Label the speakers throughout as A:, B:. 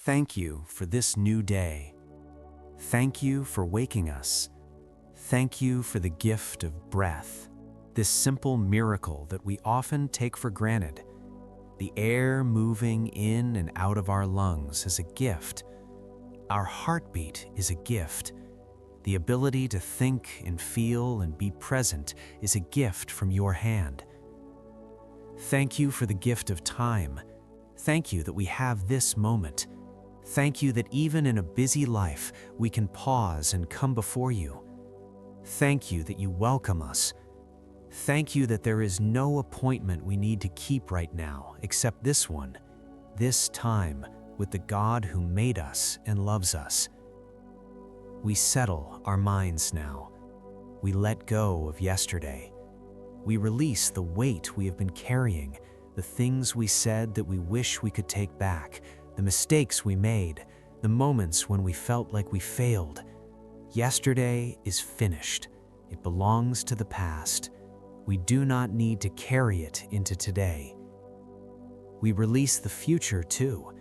A: Thank you for this new day. Thank you for waking us. Thank you for the gift of breath, this simple miracle that we often take for granted. The air moving in and out of our lungs is a gift. Our heartbeat is a gift. The ability to think and feel and be present is a gift from your hand. Thank you for the gift of time. Thank you that we have this moment. Thank you that even in a busy life, we can pause and come before you. Thank you that you welcome us. Thank you that there is no appointment we need to keep right now except this one, this time with the God who made us and loves us. We settle our minds now. We let go of yesterday. We release the weight we have been carrying, the things we said that we wish we could take back, the mistakes we made, the moments when we felt like we failed. Yesterday is finished. It belongs to the past. We do not need to carry it into today. We release the future too.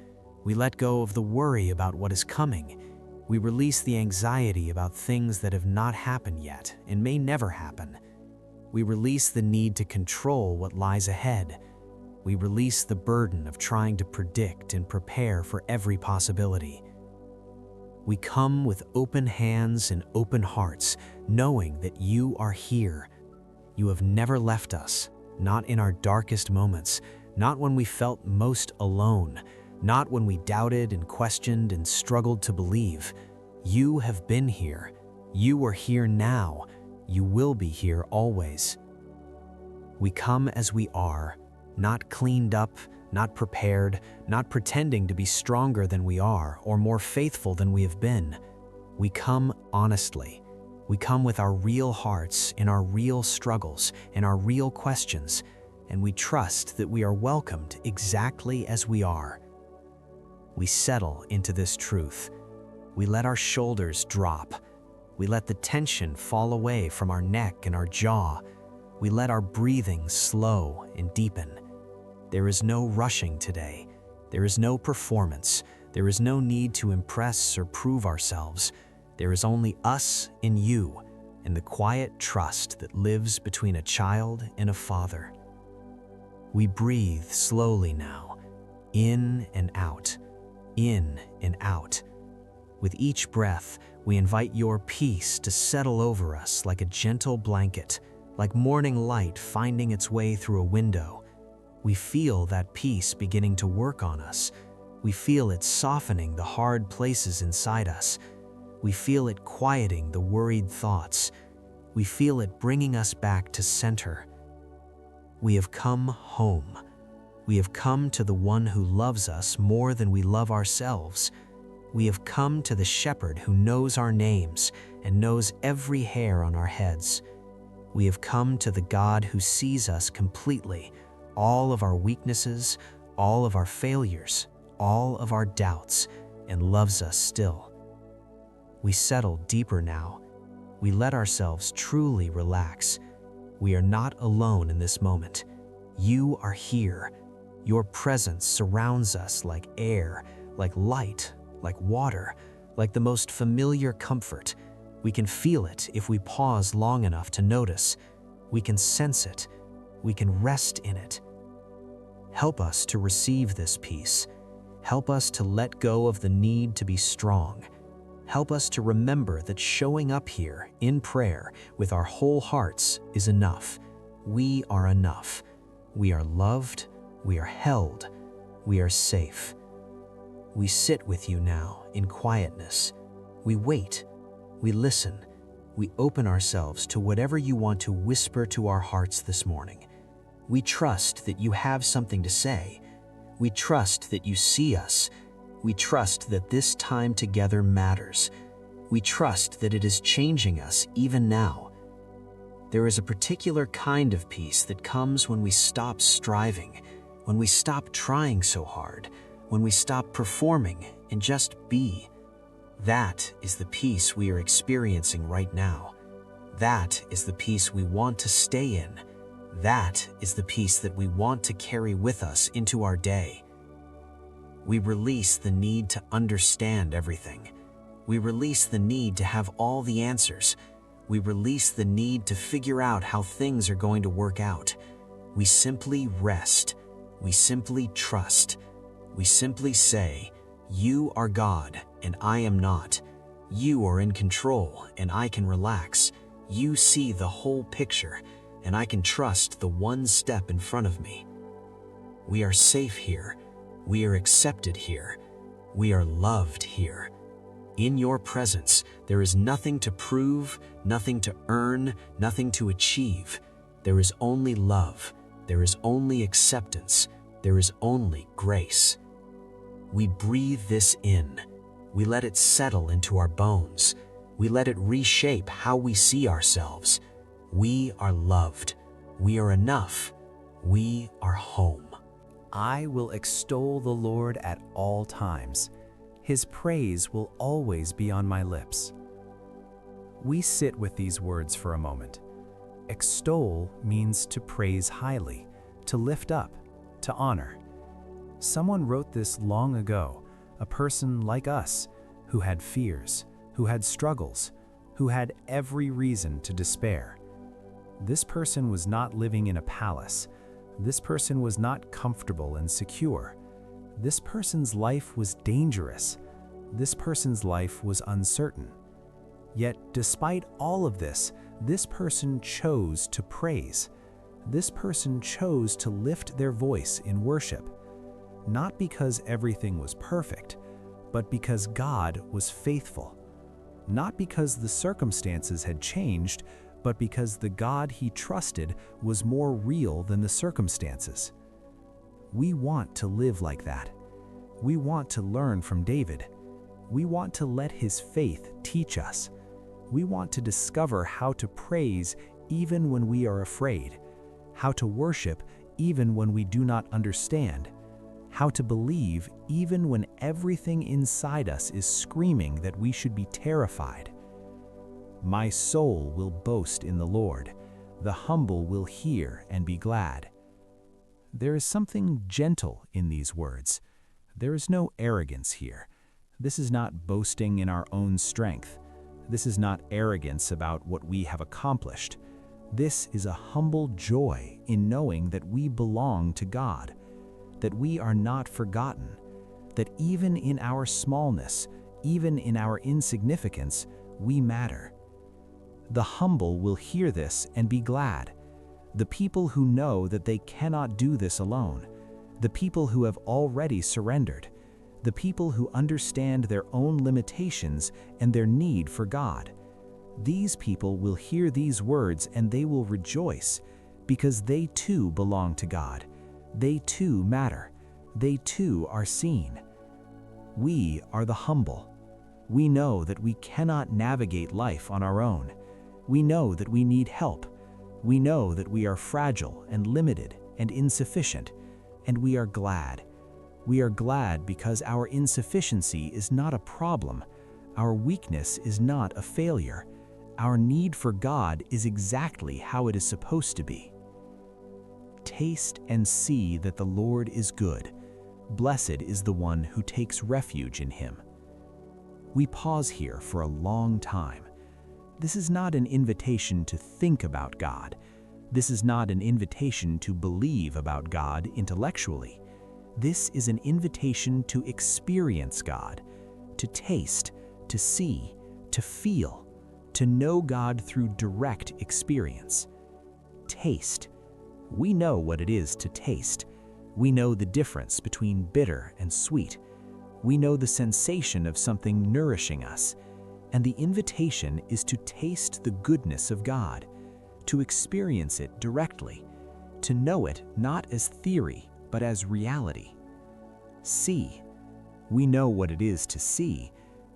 A: We let go of the worry about what is coming. We release the anxiety about things that have not happened yet and may never happen. We release the need to control what lies ahead. We release the burden of trying to predict and prepare for every possibility. We come with open hands and open hearts, knowing that you are here. You have never left us, not in our darkest moments, not when we felt most alone, not when we doubted and questioned and struggled to believe. You have been here. You are here now. You will be here always. We come as we are, not cleaned up, not prepared, not pretending to be stronger than we are or more faithful than we have been. We come honestly. We come with our real hearts, in our real struggles, and our real questions, and we trust that we are welcomed exactly as we are. We settle into this truth. We let our shoulders drop. We let the tension fall away from our neck and our jaw. We let our breathing slow and deepen. There is no rushing today. There is no performance. There is no need to impress or prove ourselves. There is only us and you, and the quiet trust that lives between a child and a father. We breathe slowly now, in and out, in and out. With each breath, we invite your peace to settle over us like a gentle blanket, like morning light finding its way through a window. We feel that peace beginning to work on us. We feel it softening the hard places inside us. We feel it quieting the worried thoughts. We feel it bringing us back to center. We have come home. We have come to the one who loves us more than we love ourselves. We have come to the shepherd who knows our names and knows every hair on our heads. We have come to the God who sees us completely, all of our weaknesses, all of our failures, all of our doubts, and loves us still. We settle deeper now. We let ourselves truly relax. We are not alone in this moment. You are here. Your presence surrounds us like air, like light, like water, like the most familiar comfort. We can feel it if we pause long enough to notice. We can sense it. We can rest in it. Help us to receive this peace. Help us to let go of the need to be strong. Help us to remember that showing up here in prayer with our whole hearts is enough. We are enough. We are loved. We are held. We are safe. We sit with you now in quietness. We wait. We listen. We open ourselves to whatever you want to whisper to our hearts this morning. We trust that you have something to say. We trust that you see us. We trust that this time together matters. We trust that it is changing us even now. There is a particular kind of peace that comes when we stop striving, when we stop trying so hard, when we stop performing and just be. That is the peace we are experiencing right now. That is the peace we want to stay in. That is the peace that we want to carry with us into our day.
B: We release the need to understand everything. We release the need to have all the answers. We release the need to figure out how things are going to work out. We simply rest. We simply trust. We simply say, "You are God and I am not. You are in control and I can relax. You see the whole picture and I can trust the one step in front of me." We are safe here. We are accepted here. We are loved here. In your presence, there is nothing to prove, nothing to earn, nothing to achieve. There is only love. There is only acceptance. There is only grace. We breathe this in. We let it settle into our bones. We let it reshape how we see ourselves. We are loved. We are enough. We are home.
A: I will extol the Lord at all times. His praise will always be on my lips. We sit with these words for a moment. Extol means to praise highly, to lift up, to honor. Someone wrote this long ago, a person like us, who had fears, who had struggles, who had every reason to despair. This person was not living in a palace. This person was not comfortable and secure. This person's life was dangerous. This person's life was uncertain. Yet, despite all of this person chose to praise. This person chose to lift their voice in worship, not because everything was perfect, but because God was faithful. Not because the circumstances had changed, but because the God he trusted was more real than the circumstances. We want to live like that. We want to learn from David. We want to let his faith teach us. We want to discover how to praise even when we are afraid, how to worship even when we do not understand, how to believe even when everything inside us is screaming that we should be terrified. My soul will boast in the Lord. The humble will hear and be glad. There is something gentle in these words. There is no arrogance here. This is not boasting in our own strength. This is not arrogance about what we have accomplished. This is a humble joy in knowing that we belong to God, that we are not forgotten, that even in our smallness, even in our insignificance, we matter. The humble will hear this and be glad. The people who know that they cannot do this alone, the people who have already surrendered, the people who understand their own limitations and their need for God. These people will hear these words and they will rejoice because they too belong to God. They too matter. They too are seen. We are the humble. We know that we cannot navigate life on our own. We know that we need help. We know that we are fragile and limited and insufficient, and we are glad. We are glad because our insufficiency is not a problem. Our weakness is not a failure. Our need for God is exactly how it is supposed to be. Taste and see that the Lord is good. Blessed is the one who takes refuge in him. We pause here for a long time. This is not an invitation to think about God. This is not an invitation to believe about God intellectually. This is an invitation to experience God, to taste, to see, to feel, to know God through direct experience. Taste. We know what it is to taste. We know the difference between bitter and sweet. We know the sensation of something nourishing us. And the invitation is to taste the goodness of God, to experience it directly, to know it not as theory, but as reality. See. We know what it is to see.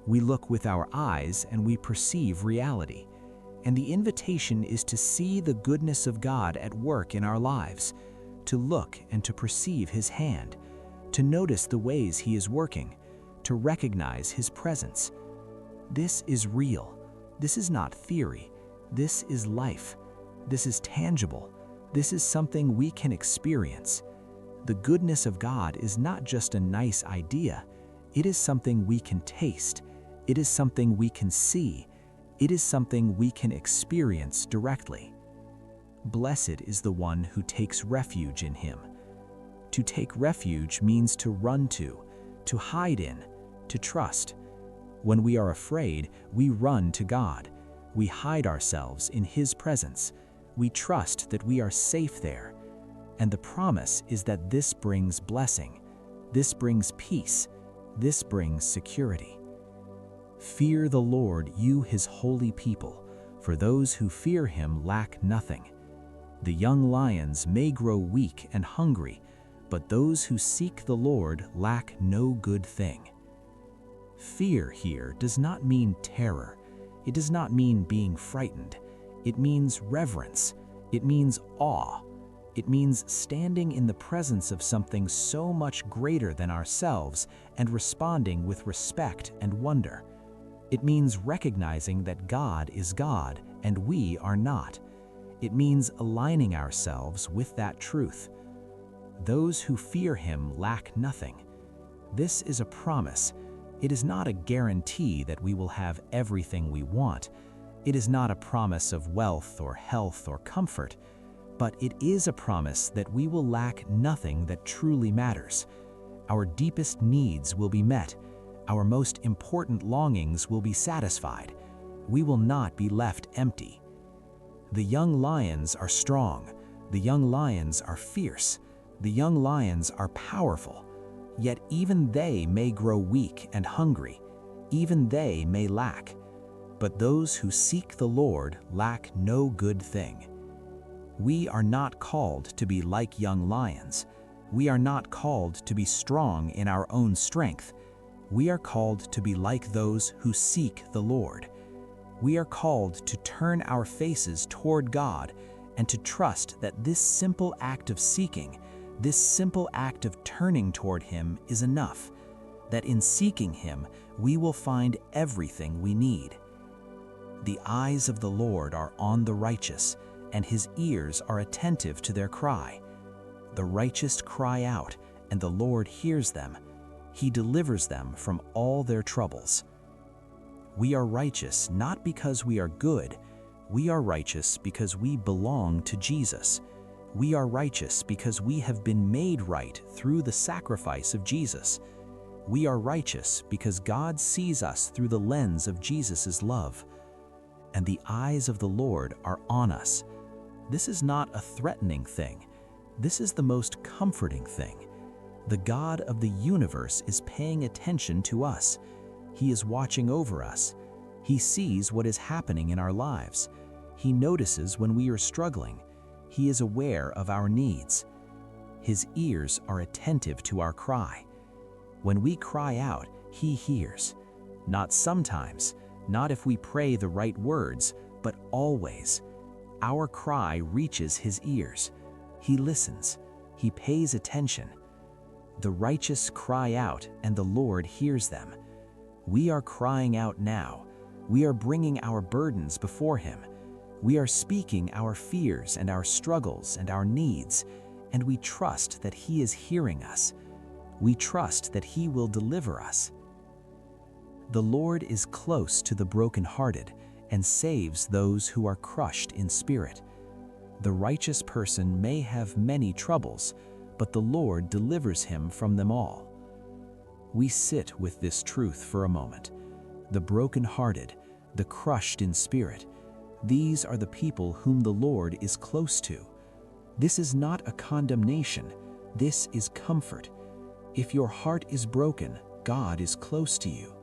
A: We look with our eyes and we perceive reality. And the invitation is to see the goodness of God at work in our lives, to look and to perceive his hand, to notice the ways he is working, to recognize his presence. This is real. This is not theory. This is life. This is tangible. This is something we can experience.
C: The goodness of God is not just a nice idea. It is something we can taste. It is something we can see. It is something we can experience directly. Blessed is the one who takes refuge in him. To take refuge means to run to hide in, to trust. When we are afraid, we run to God. We hide ourselves in His presence. We trust that we are safe there. And the promise is that this brings blessing. This brings peace. This brings security. Fear the Lord, you His holy people, for those who fear Him lack nothing. The young lions may grow weak and hungry, but those who seek the Lord lack no good thing. Fear here does not mean terror. It does not mean being frightened. It means reverence. It means awe. It means standing in the presence of something so much greater than ourselves and responding with respect and wonder. It means recognizing that God is God and we are not. It means aligning ourselves with that truth. Those who fear Him lack nothing. This is a promise. It is not a guarantee that we will have everything we want. It is not a promise of wealth or health or comfort, but it is a promise that we will lack nothing that truly matters. Our deepest needs will be met. Our most important longings will be satisfied. We will not be left empty. The young lions are strong. The young lions are fierce. The young lions are powerful. Yet even they may grow weak and hungry. Even they may lack. But those who seek the Lord lack no good thing. We are not called to be like young lions. We are not called to be strong in our own strength. We are called to be like those who seek the Lord. We are called to turn our faces toward God and to trust that this simple act of seeking, this simple act of turning toward Him is enough, that in seeking Him we will find everything we need. The eyes of the Lord are on the righteous, and His ears are attentive to their cry. The righteous cry out, and the Lord hears them. He delivers them from all their troubles. We are righteous not because we are good. We are righteous because we belong to Jesus. We are righteous because we have been made right through the sacrifice of Jesus. We are righteous because God sees us through the lens of Jesus' love. And the eyes of the Lord are on us. This is not a threatening thing. This is the most comforting thing. The God of the universe is paying attention to us. He is watching over us. He sees what is happening in our lives. He notices when we are struggling. He is aware of our needs. His ears are attentive to our cry. When we cry out, He hears. Not sometimes, not if we pray the right words, but always. Our cry reaches His ears. He listens. He pays attention. The righteous cry out, and the Lord hears them. We are crying out now. We are bringing our burdens before Him. We are speaking our fears and our struggles and our needs, and we trust that He is hearing us. We trust that He will deliver us. The Lord is close to the brokenhearted and saves those who are crushed in spirit. The righteous person may have many troubles, but the Lord delivers him from them all. We sit with this truth for a moment. The brokenhearted, the crushed in spirit, these are the people whom the Lord is close to. This is not a condemnation. This is comfort. If your heart is broken, God is close to you.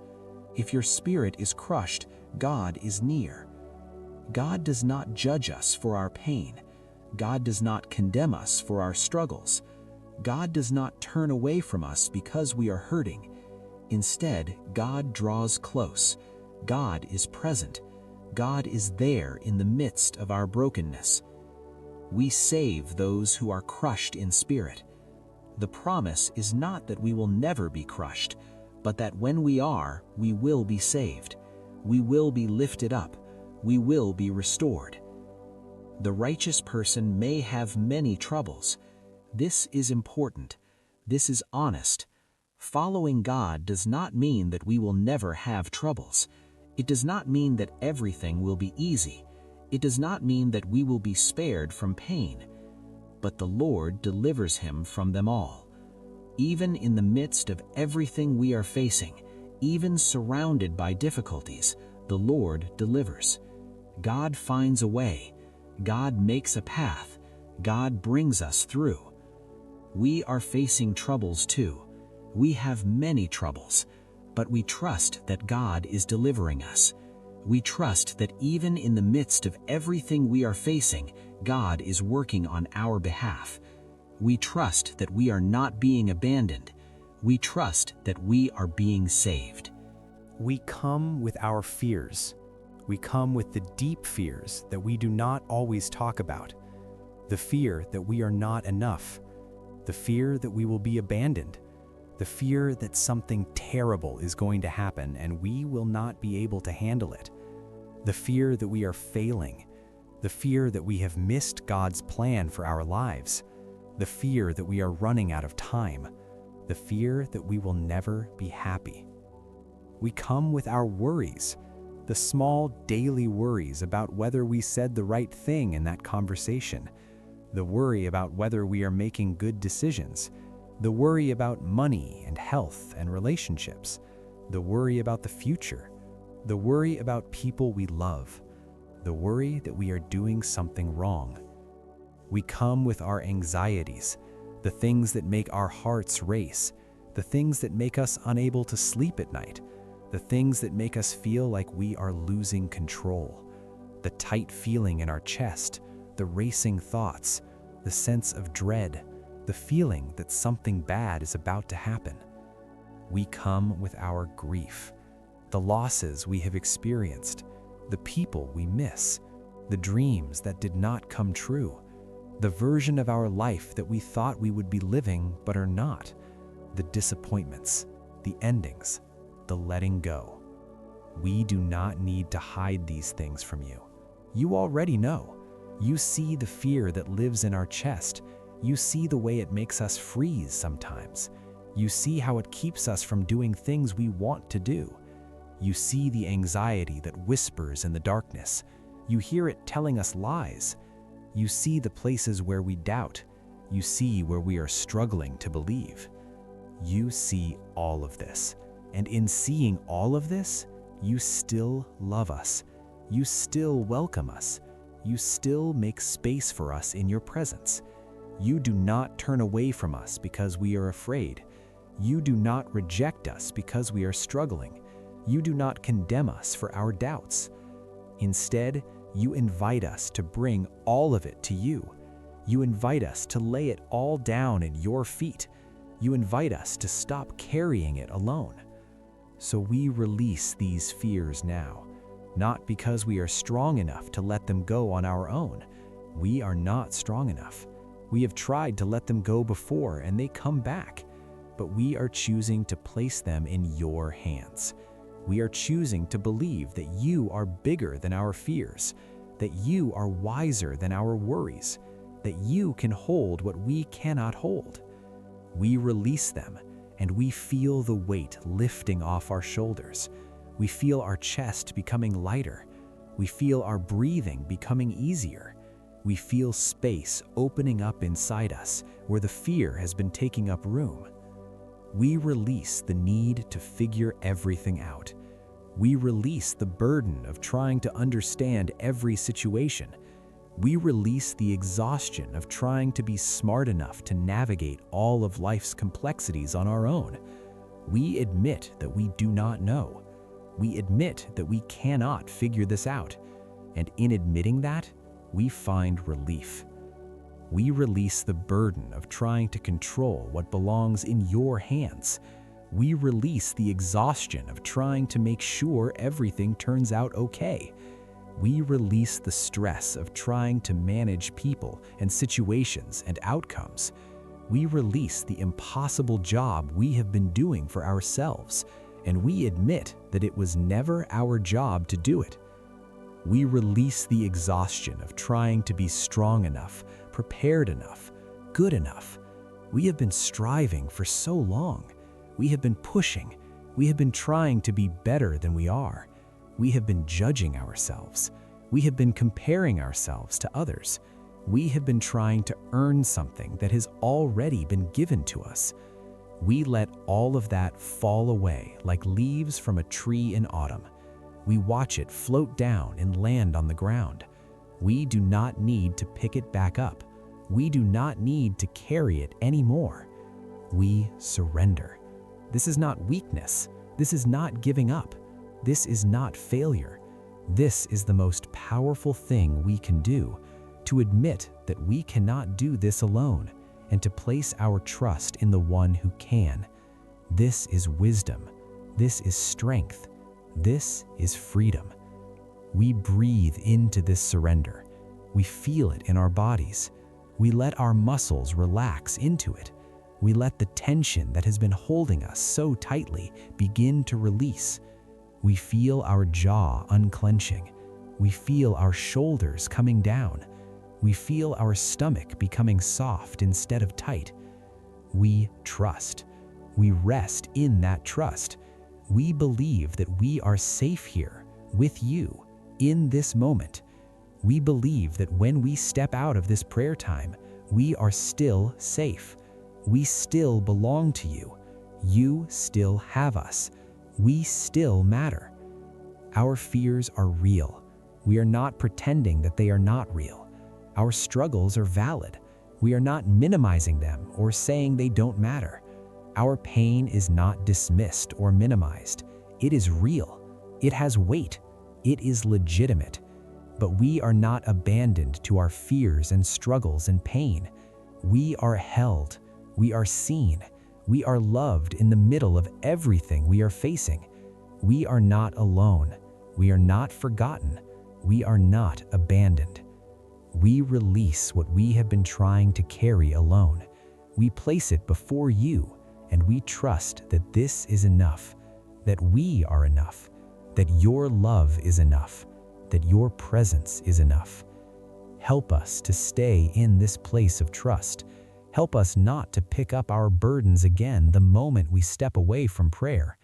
C: If your spirit is crushed, God is near. God does not judge us for our pain. God does not condemn us for our struggles. God does not turn away from us because we are hurting. Instead, God draws close. God is present. God is there in the midst of our brokenness. We save those who are crushed in spirit. The promise is not that we will never be crushed, but that when we are, we will be saved. We will be lifted up. We will be restored. The righteous person may have many troubles. This is important. This is honest. Following God does not mean that we will never have troubles. It does not mean that everything will be easy. It does not mean that we will be spared from pain. But the Lord delivers him from them all. Even in the midst of everything we are facing, even surrounded by difficulties, the Lord delivers. God finds a way. God makes a path. God brings us through. We are facing troubles too. We have many troubles, but we trust that God is delivering us. We trust that even in the midst of everything we are facing, God is working on our behalf. We trust that we are not being abandoned. We trust that we are being saved.
A: We come with our fears. We come with the deep fears that we do not always talk about. The fear that we are not enough. The fear that we will be abandoned. The fear that something terrible is going to happen and we will not be able to handle it. The fear that we are failing. The fear that we have missed God's plan for our lives. The fear that we are running out of time. The fear that we will never be happy. We come with our worries, the small daily worries about whether we said the right thing in that conversation, the worry about whether we are making good decisions, the worry about money and health and relationships, the worry about the future, the worry about people we love, the worry that we are doing something wrong. We come with our anxieties, the things that make our hearts race, the things that make us unable to sleep at night, the things that make us feel like we are losing control, the tight feeling in our chest, the racing thoughts, the sense of dread, the feeling that something bad is about to happen. We come with our grief, the losses we have experienced, the people we miss, the dreams that did not come true, the version of our life that we thought we would be living but are not, the disappointments, the endings, the letting go. We do not need to hide these things from you. You already know. You see the fear that lives in our chest. You see the way it makes us freeze sometimes. You see how it keeps us from doing things we want to do. You see the anxiety that whispers in the darkness. You hear it telling us lies. You see the places where we doubt. You see where we are struggling to believe. You see all of this. And in seeing all of this, you still love us. You still welcome us. You still make space for us in your presence. You do not turn away from us because we are afraid. You do not reject us because we are struggling. You do not condemn us for our doubts. Instead, you invite us to bring all of it to you. You invite us to lay it all down at your feet. You invite us to stop carrying it alone. So we release these fears now, not because we are strong enough to let them go on our own. We are not strong enough. We have tried to let them go before and they come back, but we are choosing to place them in your hands. We are choosing to believe that you are bigger than our fears, that you are wiser than our worries, that you can hold what we cannot hold. We release them, and we feel the weight lifting off our shoulders. We feel our chest becoming lighter. We feel our breathing becoming easier. We feel space opening up inside us where the fear has been taking up room. We release the need to figure everything out. We release the burden of trying to understand every situation. We release the exhaustion of trying to be smart enough to navigate all of life's complexities on our own. We admit that we do not know. We admit that we cannot figure this out. And in admitting that, we find relief. We release the burden of trying to control what belongs in your hands. We release the exhaustion of trying to make sure everything turns out okay. We release the stress of trying to manage people and situations and outcomes. We release the impossible job we have been doing for ourselves, and we admit that it was never our job to do it. We release the exhaustion of trying to be strong enough, prepared enough, good enough,
C: We have been striving for so long. We have been pushing. We have been trying to be better than we are. We have been judging ourselves. We have been comparing ourselves to others. We have been trying to earn something that has already been given to us. We let all of that fall away like leaves from a tree in autumn. We watch it float down and land on the ground. We do not need to pick it back up. We do not need to carry it anymore. We surrender. This is not weakness. This is not giving up. This is not failure. This is the most powerful thing we can do, to admit that we cannot do this alone and to place our trust in the one who can. This is wisdom. This is strength. This is freedom. We breathe into this surrender. We feel it in our bodies. We let our muscles relax into it. We let the tension that has been holding us so tightly begin to release. We feel our jaw unclenching. We feel our shoulders coming down. We feel our stomach becoming soft instead of tight. We trust. We rest in that trust. We believe that we are safe here with you in this moment. We believe that when we step out of this prayer time, we are still safe. We still belong to you. You still have us. We still matter. Our fears are real. We are not pretending that they are not real. Our struggles are valid. We are not minimizing them or saying they don't matter. Our pain is not dismissed or minimized. It is real. It has weight. It is legitimate. But we are not abandoned to our fears and struggles and pain. We are held. We are seen. We are loved in the middle of everything we are facing. We are not alone. We are not forgotten. We are not abandoned. We release what we have been trying to carry alone. We place it before you, and we trust that this is enough, that we are enough, that your love is enough, that your presence is enough. Help us to stay in this place of trust. Help us not to pick up our burdens again the moment we step away from prayer.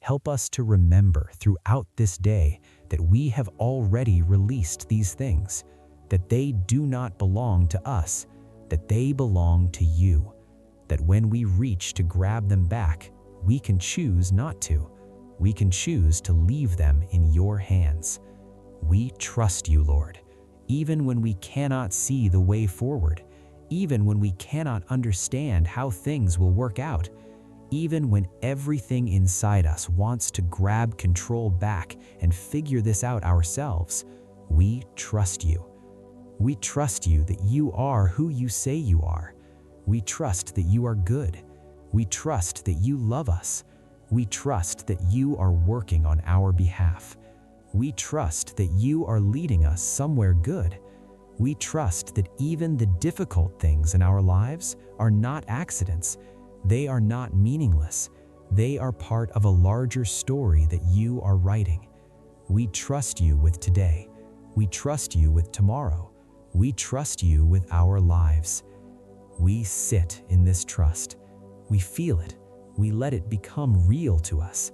C: Help us to remember throughout this day that we have already released these things, that they do not belong to us, that they belong to you, that when we reach to grab them back, we can choose not to. We can choose to leave them in your hands. We trust you, Lord, even when we cannot see the way forward, even when we cannot understand how things will work out, even when everything inside us wants to grab control back and figure this out ourselves. We trust you. We trust you that you are who you say you are. We trust that you are good. We trust that you love us. We trust that you are working on our behalf. We trust that you are leading us somewhere good. We trust that even the difficult things in our lives are not accidents. They are not meaningless. They are part of a larger story that you are writing. We trust you with today. We trust you with tomorrow. We trust you with our lives. We sit in this trust. We feel it. We let it become real to us.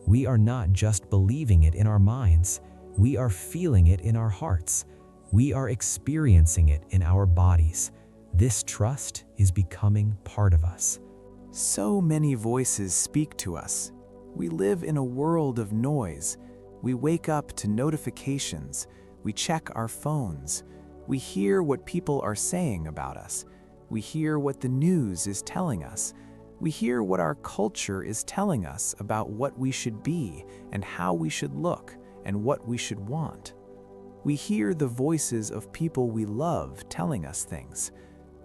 C: We are not just believing it in our minds. We are feeling it in our hearts. We are experiencing it in our bodies. This trust is becoming part of us.
A: So many voices speak to us. We live in a world of noise. We wake up to notifications. We check our phones. We hear what people are saying about us. We hear what the news is telling us. We hear what our culture is telling us about what we should be and how we should look and what we should want. We hear the voices of people we love telling us things.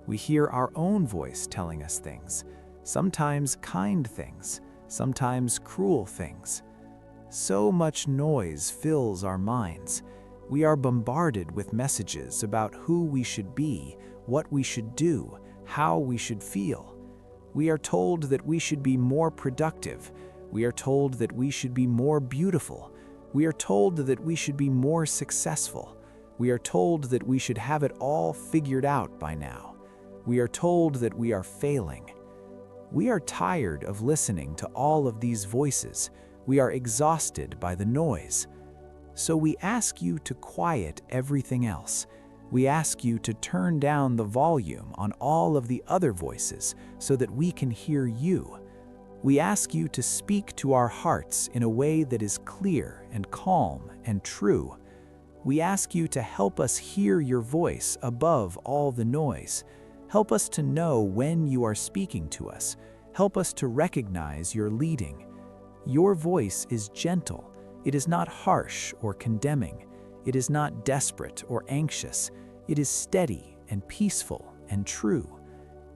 A: We hear our own voice telling us things, sometimes kind things, sometimes cruel things. So much noise fills our minds. We are bombarded with messages about who we should be, what we should do, how we should feel. We are told that we should be more productive. We are told that we should be more beautiful. We are told that we should be more successful. We are told that we should have it all figured out by now.
C: We are told that we are failing. We are tired of listening to all of these voices. We are exhausted by the noise. So we ask you to quiet everything else. We ask you to turn down the volume on all of the other voices so that we can hear you. We ask you to speak to our hearts in a way that is clear and calm and true. We ask you to help us hear your voice above all the noise. Help us to know when you are speaking to us. Help us to recognize your leading. Your voice is gentle. It is not harsh or condemning. It is not desperate or anxious. It is steady and peaceful and true.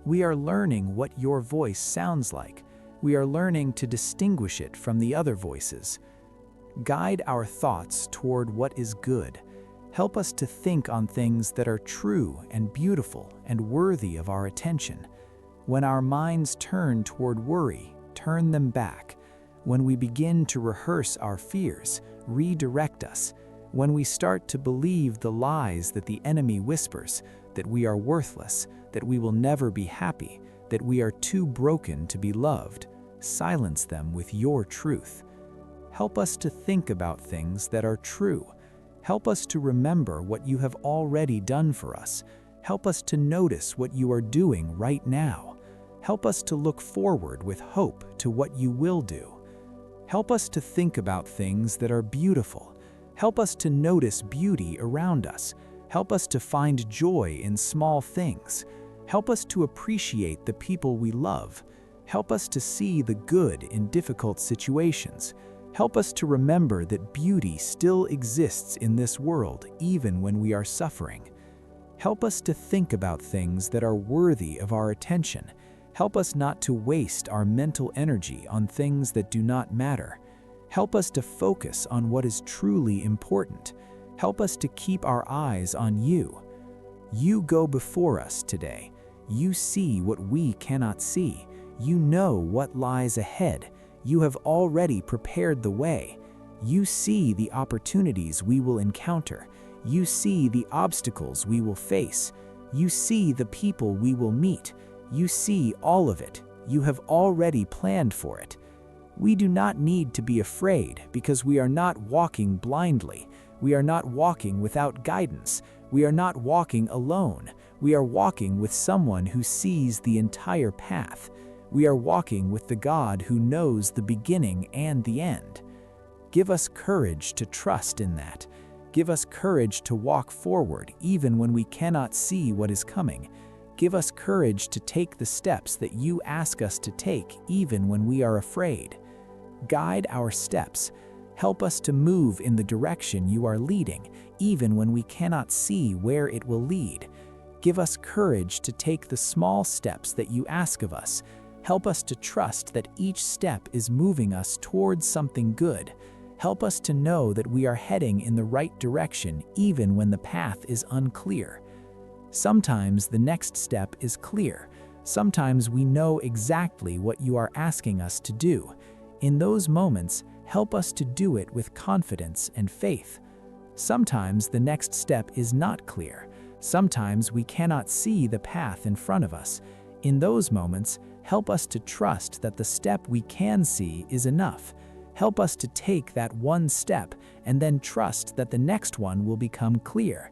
C: We are learning what your voice sounds like. We are learning to distinguish it from the other voices. Guide our thoughts toward what is good. Help us to think on things that are true and beautiful and worthy of our attention. When our minds turn toward worry, turn them back. When we begin to rehearse our fears, redirect us. When we start to believe the lies that the enemy whispers, that we are worthless, that we will never be happy, that we are too broken to be loved, silence them with your truth. Help us to think about things that are true. Help us to remember what you have already done for us. Help us to notice what you are doing right now. Help us to look forward with hope to what you will do. Help us to think about things that are beautiful. Help us to notice beauty around us. Help us to find joy in small things. Help us to appreciate the people we love. Help us to see the good in difficult situations. Help us to remember that beauty still exists in this world, even when we are suffering. Help us to think about things that are worthy of our attention. Help us not to waste our mental energy on things that do not matter. Help us to focus on what is truly important. Help us to keep our eyes on you. You go before us today. You see what we cannot see. You know what lies ahead. You have already prepared the way. You see the opportunities we will encounter. You see the obstacles we will face. You see the people we will meet. You see all of it. You have already planned for it. We do not need to be afraid because we are not walking blindly. We are not walking without guidance. We are not walking alone. We are walking with someone who sees the entire path. We are walking with the God who knows the beginning and the end. Give us courage to trust in that. Give us courage to walk forward even when we cannot see what is coming. Give us courage to take the steps that you ask us to take even when we are afraid. Guide our steps. Help us to move in the direction you are leading, even when we cannot see where it will lead. Give us courage to take the small steps that you ask of us. Help us to trust that each step is moving us towards something good. Help us to know that we are heading in the right direction even when the path is unclear. Sometimes the next step is clear. Sometimes we know exactly what you are asking us to do. In those moments, help us to do it with confidence and faith. Sometimes the next step is not clear. Sometimes we cannot see the path in front of us. In those moments, help us to trust that the step we can see is enough. Help us to take that one step and then trust that the next one will become clear.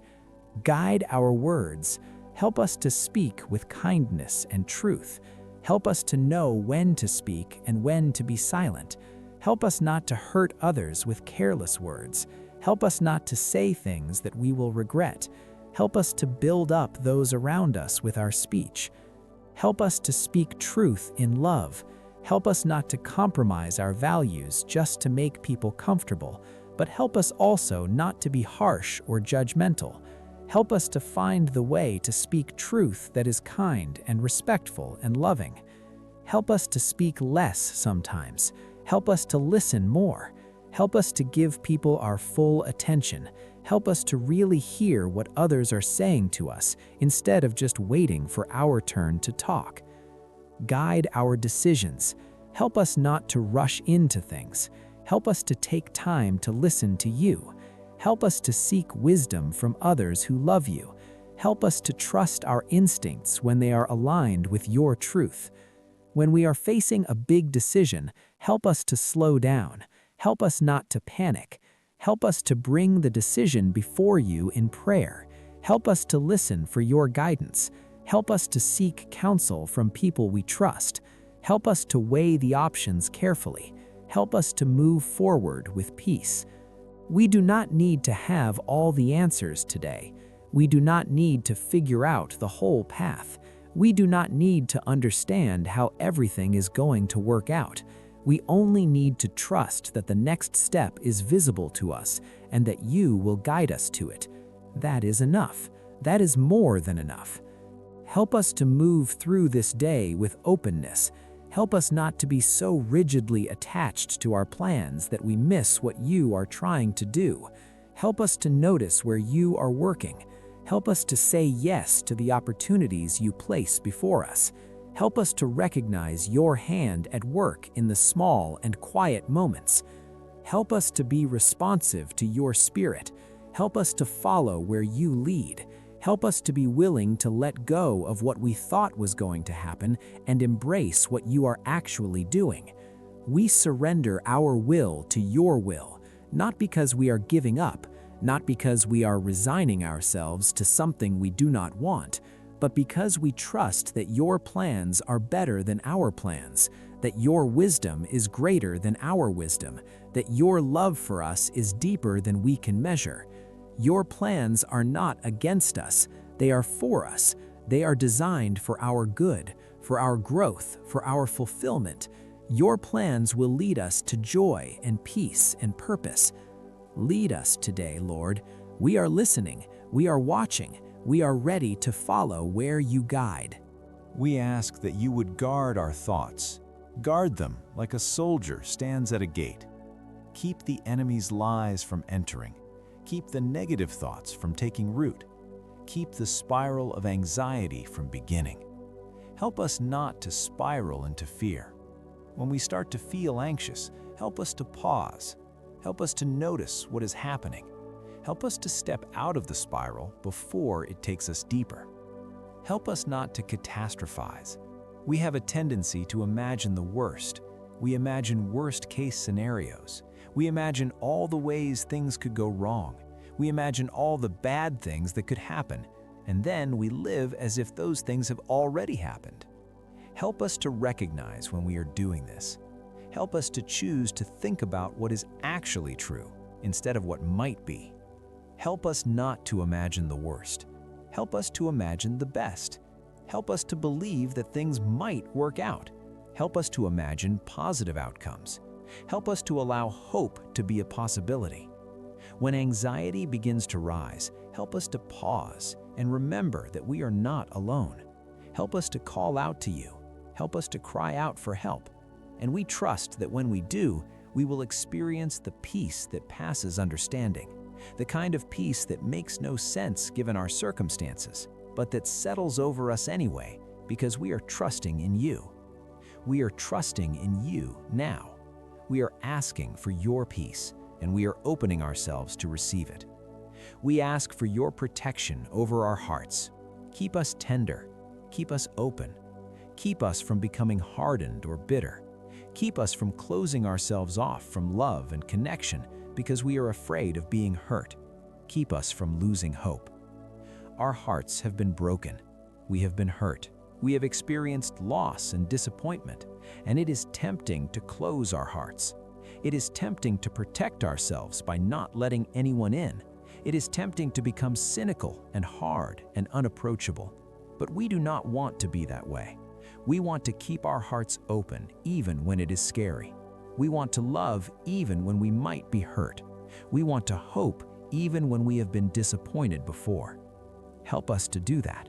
C: Guide our words. Help us to speak with kindness and truth. Help us to know when to speak and when to be silent. Help us not to hurt others with careless words. Help us not to say things that we will regret. Help us to build up those around us with our speech. Help us to speak truth in love. Help us not to compromise our values just to make people comfortable, but help us also not to be harsh or judgmental. Help us to find the way to speak truth that is kind and respectful and loving. Help us to speak less sometimes. Help us to listen more. Help us to give people our full attention. Help us to really hear what others are saying to us instead of just waiting for our turn to talk. Guide our decisions. Help us not to rush into things. Help us to take time to listen to you. Help us to seek wisdom from others who love you. Help us to trust our instincts when they are aligned with your truth. When we are facing a big decision, help us to slow down. Help us not to panic. Help us to bring the decision before you in prayer. Help us to listen for your guidance. Help us to seek counsel from people we trust. Help us to weigh the options carefully. Help us to move forward with peace. We do not need to have all the answers today. We do not need to figure out the whole path. We do not need to understand how everything is going to work out. We only need to trust that the next step is visible to us and that you will guide us to it. That is enough. That is more than enough. Help us to move through this day with openness. Help us not to be so rigidly attached to our plans that we miss what you are trying to do. Help us to notice where you are working. Help us to say yes to the opportunities you place before us. Help us to recognize your hand at work in the small and quiet moments. Help us to be responsive to your spirit. Help us to follow where you lead. Help us to be willing to let go of what we thought was going to happen and embrace what you are actually doing. We surrender our will to your will, not because we are giving up, not because we are resigning ourselves to something we do not want, but because we trust that your plans are better than our plans, that your wisdom is greater than our wisdom, that your love for us is deeper than we can measure. Your plans are not against us, they are for us. They are designed for our good, for our growth, for our fulfillment. Your plans will lead us to joy and peace and purpose. Lead us today, Lord. We are listening, we are watching, we are ready to follow where you guide.
A: We ask that you would guard our thoughts. Guard them like a soldier stands at a gate. Keep the enemy's lies from entering. Keep the negative thoughts from taking root. Keep the spiral of anxiety from beginning. Help us not to spiral into fear. When we start to feel anxious, help us to pause. Help us to notice what is happening. Help us to step out of the spiral before it takes us deeper. Help us not to catastrophize. We have a tendency to imagine the worst. We imagine worst-case scenarios. We imagine all the ways things could go wrong. We imagine all the bad things that could happen, and then we live as if those things have already happened. Help us to recognize when we are doing this. Help us to choose to think about what is actually true instead of what might be. Help us not to imagine the worst. Help us to imagine the best. Help us to believe that things might work out. Help us to imagine positive outcomes. Help us to allow hope to be a possibility. When anxiety begins to rise, help us to pause and remember that we are not alone. Help us to call out to you. Help us to cry out for help. And we trust that when we do, we will experience the peace that passes understanding, the kind of peace that makes no sense given our circumstances, but that settles over us anyway because we are trusting in you. We are trusting in you now. We are asking for your peace, and we are opening ourselves to receive it. We ask for your protection over our hearts. Keep us tender. Keep us open. Keep us from becoming hardened or bitter. Keep us from closing ourselves off from love and connection because we are afraid of being hurt. Keep us from losing hope. Our hearts have been broken. We have been hurt. We have experienced loss and disappointment, and it is tempting to close our hearts. It is tempting to protect ourselves by not letting anyone in. It is tempting to become cynical and hard and unapproachable. But we do not want to be that way. We want to keep our hearts open even when it is scary. We want to love even when we might be hurt. We want to hope even when we have been disappointed before. Help us to do that.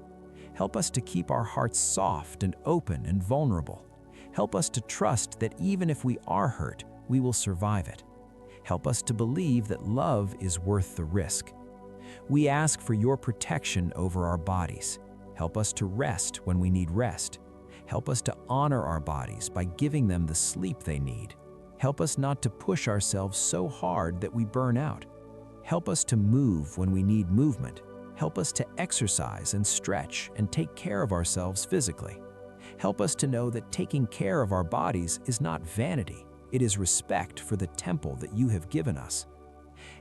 A: Help us to keep our hearts soft and open and vulnerable. Help us to trust that even if we are hurt, we will survive it. Help us to believe that love is worth the risk. We ask for your protection over our bodies. Help us to rest when we need rest. Help us to honor our bodies by giving them the sleep they need. Help us not to push ourselves so hard that we burn out. Help us to move when we need movement.
C: Help us to exercise and stretch and take care of ourselves physically. Help us to know that taking care of our bodies is not vanity, it is respect for the temple that you have given us.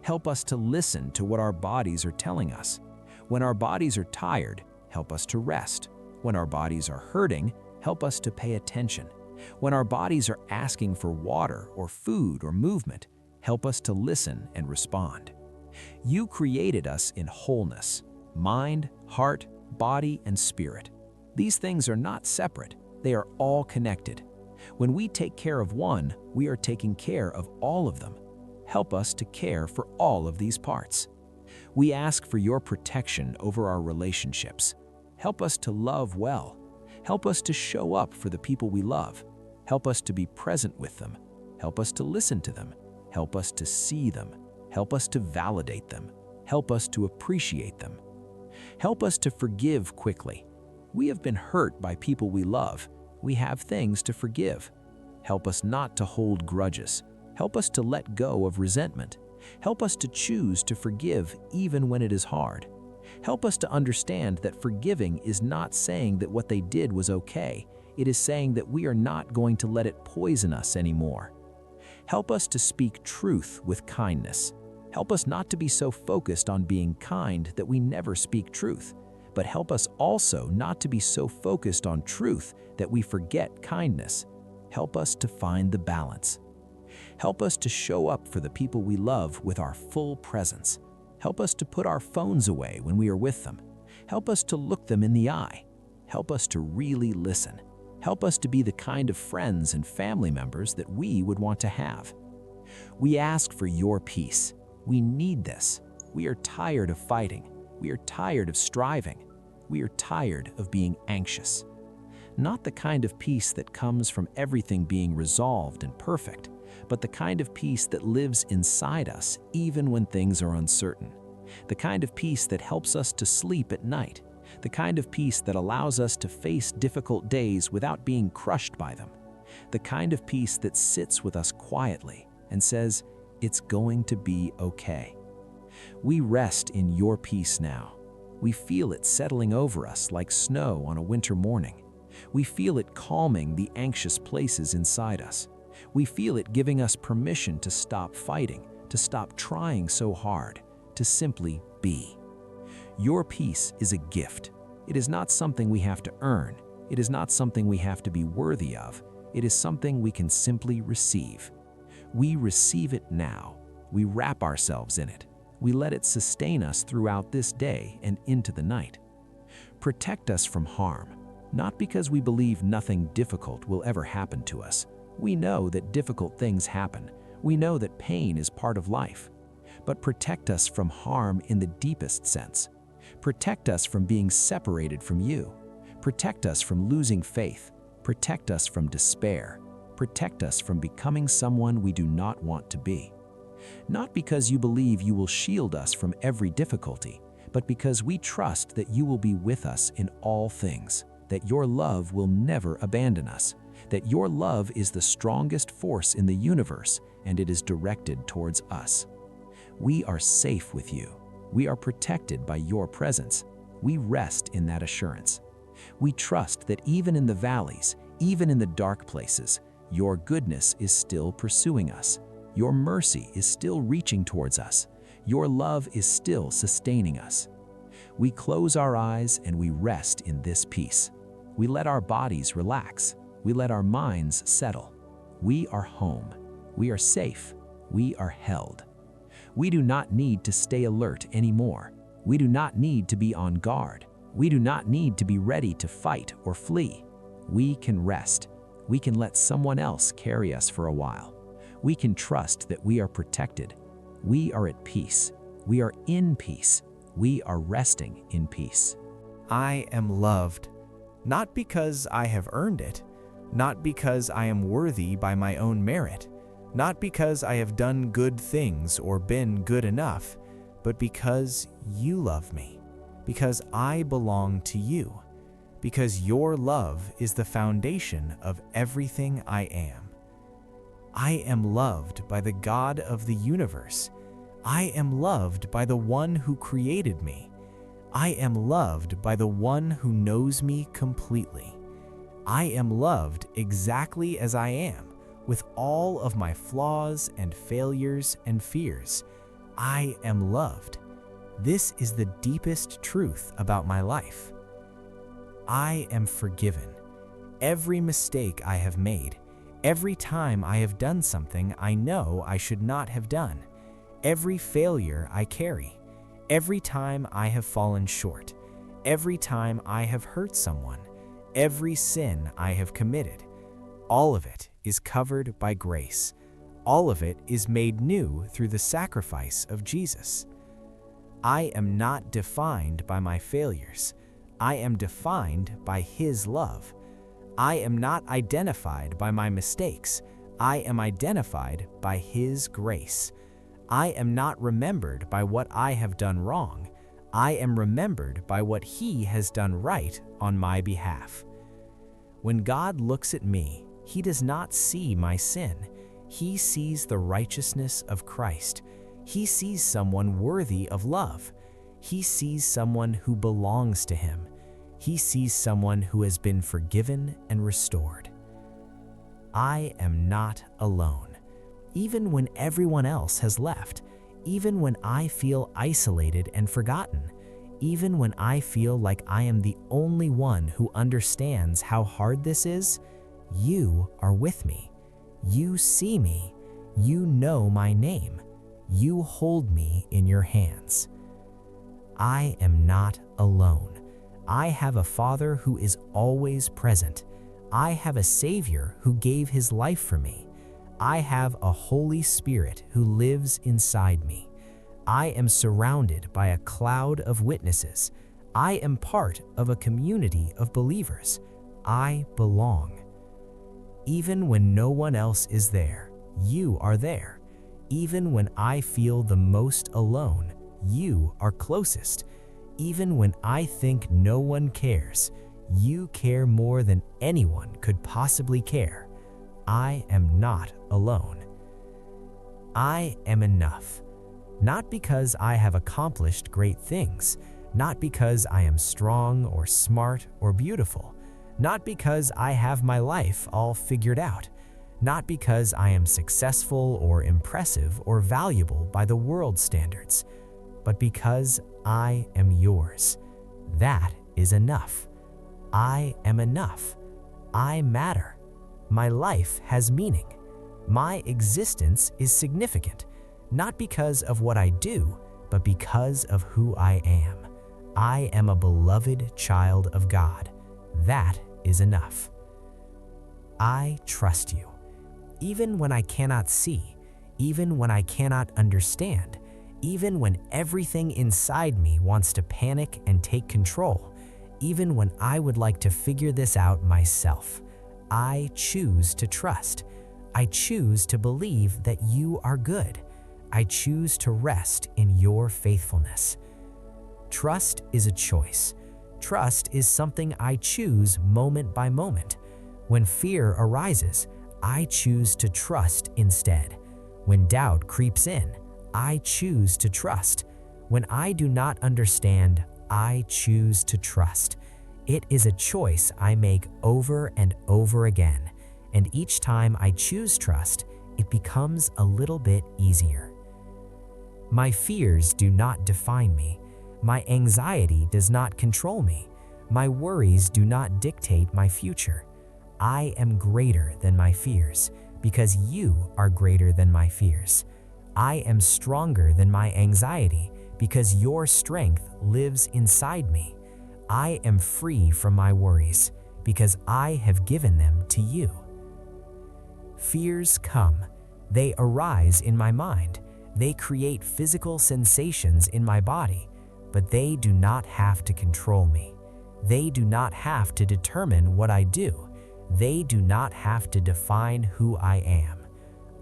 C: Help us to listen to what our bodies are telling us. When our bodies are tired, help us to rest. When our bodies are hurting, help us to pay attention. When our bodies are asking for water or food or movement, help us to listen and respond. You created us in wholeness, mind, heart, body, and spirit. These things are not separate, they are all connected. When we take care of one, we are taking care of all of them. Help us to care for all of these parts. We ask for your protection over our relationships. Help us to love well. Help us to show up for the people we love. Help us to be present with them. Help us to listen to them. Help us to see them. Help us to validate them. Help us to appreciate them. Help us to forgive quickly. We have been hurt by people we love. We have things to forgive. Help us not to hold grudges. Help us to let go of resentment. Help us to choose to forgive even when it is hard. Help us to understand that forgiving is not saying that what they did was okay. It is saying that we are not going to let it poison us anymore. Help us to speak truth with kindness. Help us not to be so focused on being kind that we never speak truth, but help us also not to be so focused on truth that we forget kindness. Help us to find the balance. Help us to show up for the people we love with our full presence. Help us to put our phones away when we are with them. Help us to look them in the eye. Help us to really listen. Help us to be the kind of friends and family members that we would want to have. We ask for your peace. We need this. We are tired of fighting. We are tired of striving. We are tired of being anxious. Not the kind of peace that comes from everything being resolved and perfect, but the kind of peace that lives inside us even when things are uncertain. The kind of peace that helps us to sleep at night. The kind of peace that allows us to face difficult days without being crushed by them. The kind of peace that sits with us quietly and says, "It's going to be okay." We rest in your peace now. We feel it settling over us like snow on a winter morning. We feel it calming the anxious places inside us. We feel it giving us permission to stop fighting, to stop trying so hard, to simply be. Your peace is a gift. It is not something we have to earn. It is not something we have to be worthy of. It is something we can simply receive. We receive it now. We wrap ourselves in it. We let it sustain us throughout this day and into the night. Protect us from harm, not because we believe nothing difficult will ever happen to us. We know that difficult things happen. We know that pain is part of life. But protect us from harm in the deepest sense. Protect us from being separated from you. Protect us from losing faith. Protect us from despair. Protect us from becoming someone we do not want to be. Not because you believe you will shield us from every difficulty, but because we trust that you will be with us in all things, that your love will never abandon us, that your love is the strongest force in the universe and it is directed towards us. We are safe with you. We are protected by your presence. We rest in that assurance. We trust that even in the valleys, even in the dark places, your goodness is still pursuing us. Your mercy is still reaching towards us. Your love is still sustaining us. We close our eyes and we rest in this peace. We let our bodies relax. We let our minds settle. We are home. We are safe. We are held. We do not need to stay alert anymore. We do not need to be on guard. We do not need to be ready to fight or flee. We can rest. We can let someone else carry us for a while. We can trust that we are protected. We are at peace. We are in peace. We are resting in peace.
A: I am loved, not because I have earned it, not because I am worthy by my own merit, not because I have done good things or been good enough, but because you love me, because I belong to you, because your love is the foundation of everything I am. I am loved by the God of the universe. I am loved by the one who created me. I am loved by the one who knows me completely. I am loved exactly as I am, with all of my flaws and failures and fears. I am loved. This is the deepest truth about my life. I am forgiven. Every mistake I have made, every time I have done something I know I should not have done, every failure I carry, every time I have fallen short, every time I have hurt someone, every sin I have committed, all of it is covered by grace. All of it is made new through the sacrifice of Jesus. I am not defined by my failures. I am defined by His love. I am not identified by my mistakes. I am identified by His grace. I am not remembered by what I have done wrong. I am remembered by what He has done right on my behalf. When God looks at me, He does not see my sin. He sees the righteousness of Christ. He sees someone worthy of love. He sees someone who belongs to Him. He sees someone who has been forgiven and restored. I am not alone. Even when everyone else has left, even when I feel isolated and forgotten, even when I feel like I am the only one who understands how hard this is, you are with me. You see me. You know my name. You hold me in your hands. I am not alone. I have a Father who is always present. I have a Savior who gave His life for me. I have a Holy Spirit who lives inside me. I am surrounded by a cloud of witnesses. I am part of a community of believers. I belong. Even when no one else is there, you are there. Even when I feel the most alone, you are closest. Even when I think no one cares, you care more than anyone could possibly care. I am not alone. I am enough. Not because I have accomplished great things, not because I am strong or smart or beautiful, not because I have my life all figured out, not because I am successful or impressive or valuable by the world's standards, but because I am yours. That is enough. I am enough. I matter. My life has meaning. My existence is significant, not because of what I do, but because of who I am. I am a beloved child of God. That is enough. I trust you. Even when I cannot see, even when I cannot understand, even when everything inside me wants to panic and take control, even when I would like to figure this out myself, I choose to trust. I choose to believe that you are good. I choose to rest in your faithfulness. Trust is a choice. Trust is something I choose moment by moment. When fear arises, I choose to trust instead. When doubt creeps in, I choose to trust. When I do not understand, I choose to trust. It is a choice I make over and over again, and each time I choose trust, it becomes a little bit easier. My fears do not define me. My anxiety does not control me. My worries do not dictate my future. I am greater than my fears because you are greater than my fears. I am stronger than my anxiety because your strength lives inside me. I am free from my worries because I have given them to you. Fears come. They arise in my mind. They create physical sensations in my body, but they do not have to control me. They do not have to determine what I do. They do not have to define who I am.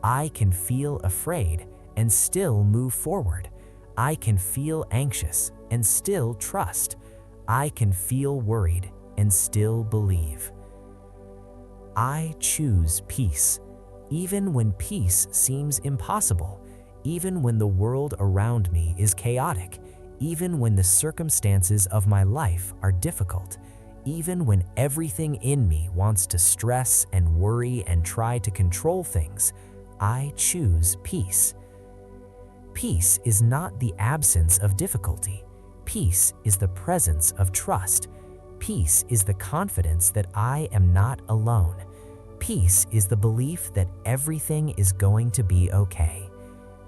A: I can feel afraid and still move forward. I can feel anxious and still trust. I can feel worried and still believe. I choose peace, even when peace seems impossible, even when the world around me is chaotic,
D: even when the circumstances of my life are difficult, even when everything in me wants to stress and worry and try to control things, I choose peace. Peace is not the absence of difficulty. Peace is the presence of trust. Peace is the confidence that I am not alone. Peace is the belief that everything is going to be okay.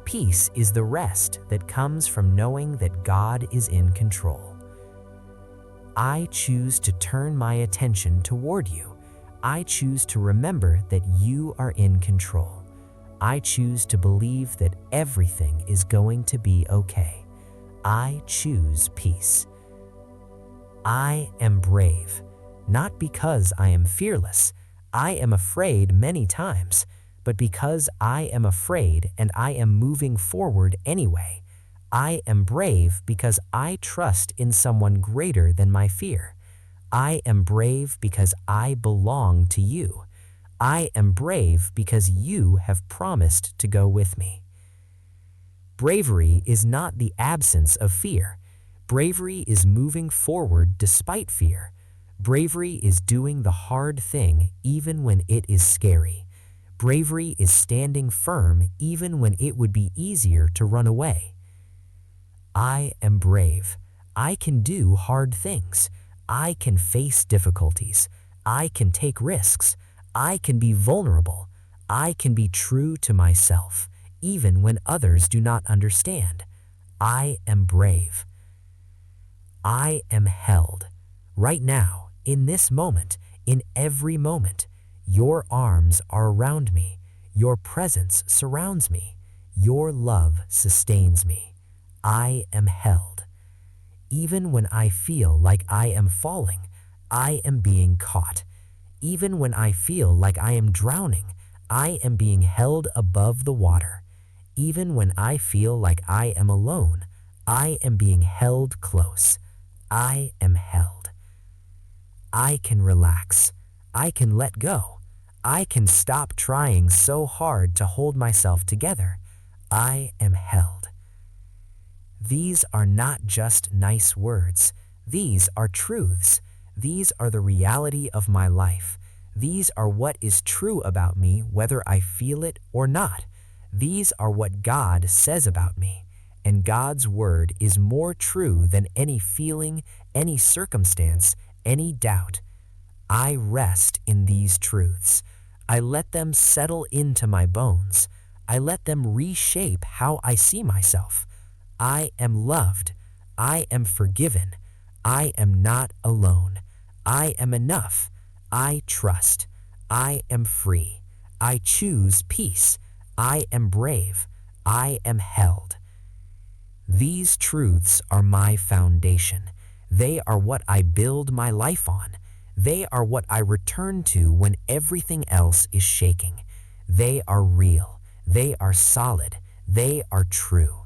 D: Peace is the rest that comes from knowing that God is in control. I choose to turn my attention toward you. I choose to remember that you are in control. I choose to believe that everything is going to be okay. I choose peace. I am brave, not because I am fearless. I am afraid many times, but because I am afraid and I am moving forward anyway. I am brave because I trust in someone greater than my fear. I am brave because I belong to you. I am brave because you have promised to go with me. Bravery is not the absence of fear. Bravery is moving forward despite fear. Bravery is doing the hard thing even when it is scary. Bravery is standing firm even when it would be easier to run away. I am brave. I can do hard things. I can face difficulties. I can take risks. I can be vulnerable. I can be true to myself, even when others do not understand. I am brave. I am held. Right now, in this moment, in every moment, your arms are around me. Your presence surrounds me. Your love sustains me. I am held. Even when I feel like I am falling, I am being caught. Even when I feel like I am drowning, I am being held above the water. Even when I feel like I am alone, I am being held close. I am held. I can relax. I can let go. I can stop trying so hard to hold myself together. I am held. These are not just nice words. These are truths. These are the reality of my life. These are what is true about me whether I feel it or not. These are what God says about me. And God's word is more true than any feeling, any circumstance, any doubt. I rest in these truths. I let them settle into my bones. I let them reshape how I see myself. I am loved. I am forgiven. I am not alone. I am enough. I trust. I am free. I choose peace. I am brave. I am held. These truths are my foundation. They are what I build my life on. They are what I return to when everything else is shaking. They are real. They are solid. They are true.